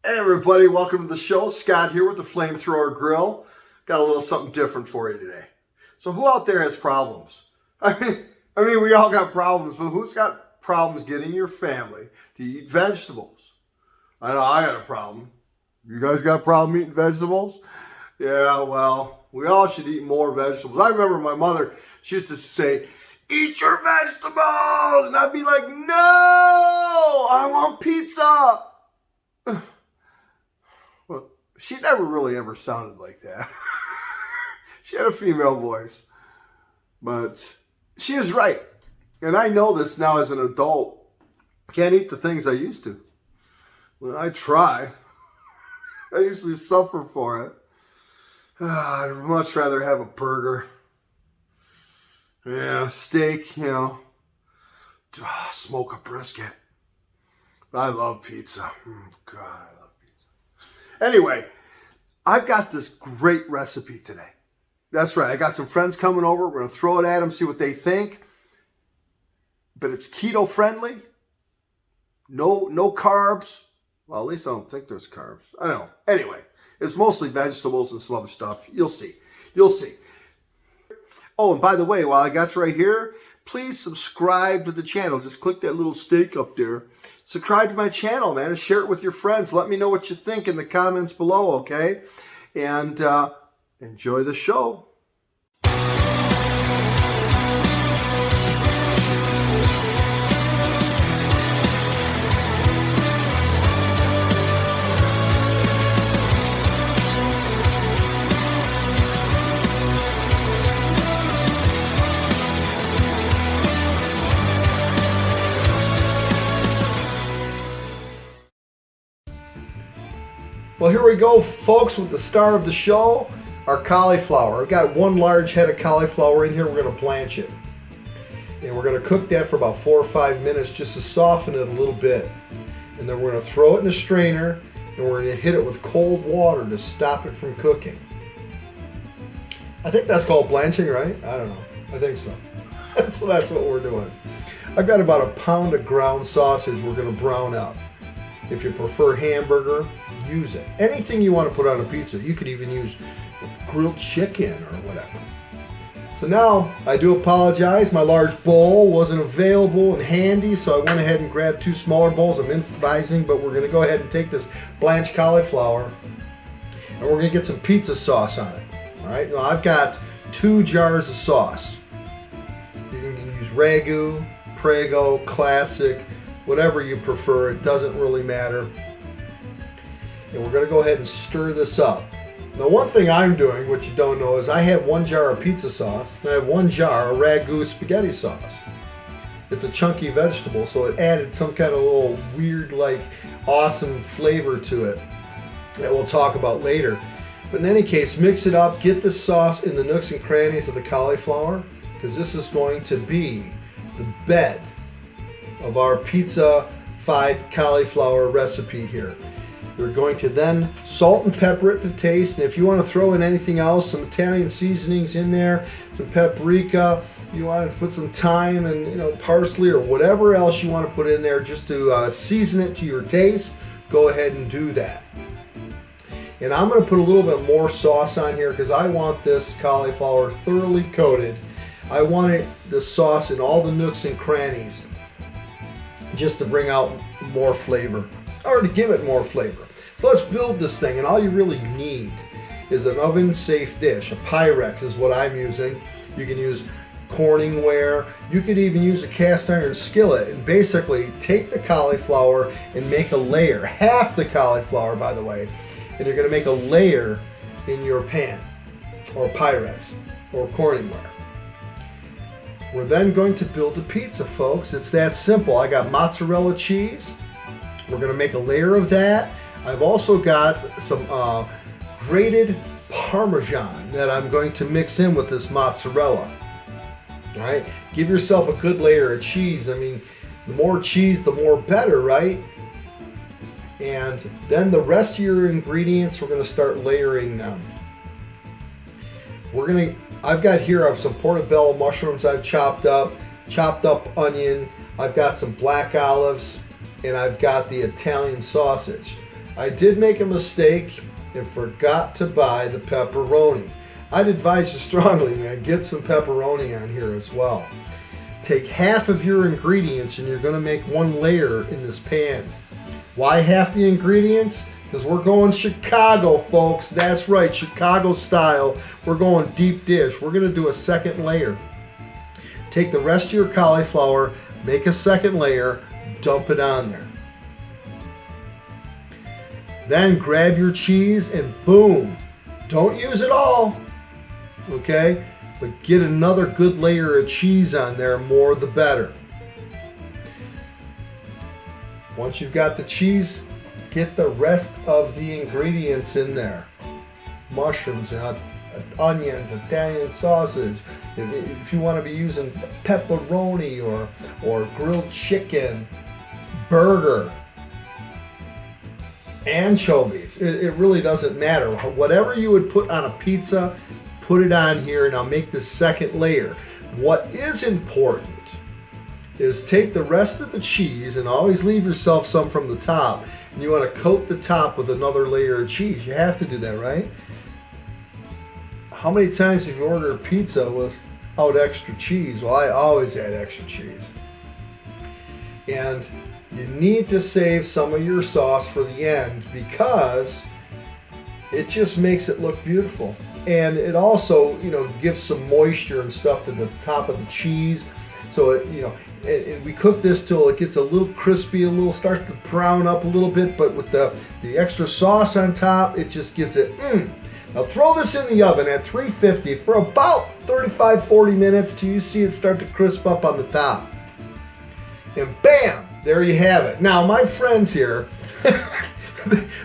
Hey everybody, welcome to the show. Scott here with the Flamethrower Grill. Got a little something different for you today. So who out there has problems? I mean, we all got problems, but who's got problems getting your family to eat vegetables? I know I got a problem. You guys got a problem eating vegetables? Yeah, well, we all should eat more vegetables. I remember my mother, she used to say, eat your vegetables! And I'd be like, no, I want pizza! Well, she never really ever sounded like that. She had a female voice. But she is right. And I know this now as an adult. Can't eat the things I used to. When I try, I usually suffer for it. I'd much rather have a burger. Yeah, steak, smoke a brisket. But I love pizza. God, I love pizza. Anyway, I've got this great recipe today. That's right. I got some friends coming over. We're going to throw it at them, see what they think. But it's keto friendly. No carbs. Well, at least I don't think there's carbs. I don't know. Anyway, it's mostly vegetables and some other stuff. You'll see. You'll see. Oh, and by the way, while I got you right here, please subscribe to the channel. Just click that little steak up there. Subscribe to my channel, man, and share it with your friends. Let me know what you think in the comments below, okay? And enjoy the show. Well, here we go, folks, with the star of the show, our cauliflower. I've got one large head of cauliflower in here. We're going to blanch it. And we're going to cook that for about 4 or 5 minutes just to soften it a little bit. And then we're going to throw it in a strainer, and we're going to hit it with cold water to stop it from cooking. I think that's called blanching, right? I don't know. I think so. So that's what we're doing. I've got about a pound of ground sausage we're going to brown up. If you prefer hamburger, use it. Anything you want to put on a pizza. You could even use grilled chicken or whatever. So now, I do apologize. My large bowl wasn't available and handy, so I went ahead and grabbed 2 smaller bowls. I'm improvising, but we're going to go ahead and take this blanched cauliflower, and we're going to get some pizza sauce on it. All right, now I've got 2 jars of sauce. You can use Ragu, Prego, Classic, whatever you prefer. It doesn't really matter. And we're going to go ahead and stir this up. Now, one thing I'm doing, which you don't know, is I have 1 jar of pizza sauce, and I have 1 jar of Ragu spaghetti sauce. It's a chunky vegetable, so it added some kind of little weird, awesome flavor to it that we'll talk about later. But in any case, mix it up, get the sauce in the nooks and crannies of the cauliflower, because this is going to be the bed of our Pizza-Fied cauliflower recipe here. You're going to then salt and pepper it to taste, and if you want to throw in anything else, some Italian seasonings in there, some paprika, you want to put some thyme and parsley or whatever else you want to put in there just to season it to your taste, go ahead and do that. And I'm going to put a little bit more sauce on here because I want this cauliflower thoroughly coated. I want the sauce in all the nooks and crannies just to bring out more flavor, or to give it more flavor. So let's build this thing, and all you really need is an oven-safe dish. A Pyrex is what I'm using. You can use Corningware. You could even use a cast iron skillet, and basically take the cauliflower and make a layer, half the cauliflower, by the way, and you're going to make a layer in your pan, or Pyrex, or Corningware. We're then going to build a pizza, folks. It's that simple. I got mozzarella cheese. We're going to make a layer of that. I've also got some grated Parmesan that I'm going to mix in with this mozzarella. All right, give yourself a good layer of cheese. I mean, the more cheese, the more better, right? And then the rest of your ingredients, we're going to start layering them. I've got here some portobello mushrooms I've chopped up onion, I've got some black olives, and I've got the Italian sausage. I did make a mistake and forgot to buy the pepperoni. I'd advise you strongly, man, get some pepperoni on here as well. Take half of your ingredients and you're going to make one layer in this pan. Why half the ingredients? Because we're going Chicago, folks. That's right, Chicago style. We're going deep dish. We're going to do a second layer. Take the rest of your cauliflower, make a second layer, dump it on there. Then grab your cheese and boom. Don't use it all, okay? But get another good layer of cheese on there, more the better. Once you've got the cheese, get the rest of the ingredients in there. Mushrooms, onions, Italian sausage. If you want to be using pepperoni or grilled chicken, burger, anchovies, it really doesn't matter. Whatever you would put on a pizza, put it on here, and I'll make the second layer. What is important is take the rest of the cheese and always leave yourself some from the top, and you want to coat the top with another layer of cheese. You have to do that, right? How many times have you ordered a pizza without extra cheese? Well, I always add extra cheese. And you need to save some of your sauce for the end because it just makes it look beautiful. And it also, gives some moisture and stuff to the top of the cheese. So, and we cook this till it gets a little crispy, starts to brown up a little bit, but with the extra sauce on top, it just gives it, Now throw this in the oven at 350 for about 35-40 minutes till you see it start to crisp up on the top. And bam, there you have it. Now my friends here,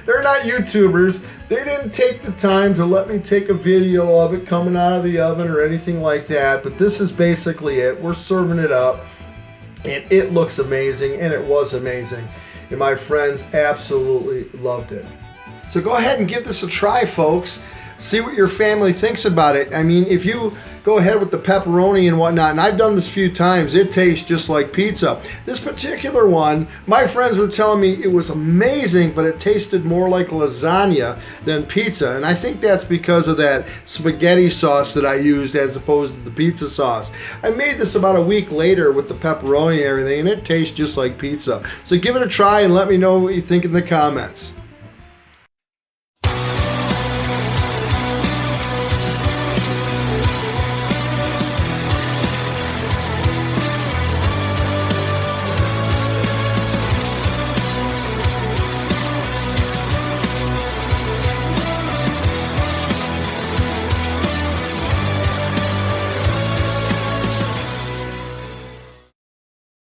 they're not YouTubers. They didn't take the time to let me take a video of it coming out of the oven or anything like that, but this is basically it. We're serving it up, and it looks amazing, and it was amazing. And my friends absolutely loved it. So go ahead and give this a try, folks. See what your family thinks about it. I mean, if you go ahead with the pepperoni and whatnot, and I've done this a few times, it tastes just like pizza. This particular one, my friends were telling me it was amazing, but it tasted more like lasagna than pizza. And I think that's because of that spaghetti sauce that I used as opposed to the pizza sauce. I made this about a week later with the pepperoni and everything, and it tastes just like pizza. So give it a try and let me know what you think in the comments.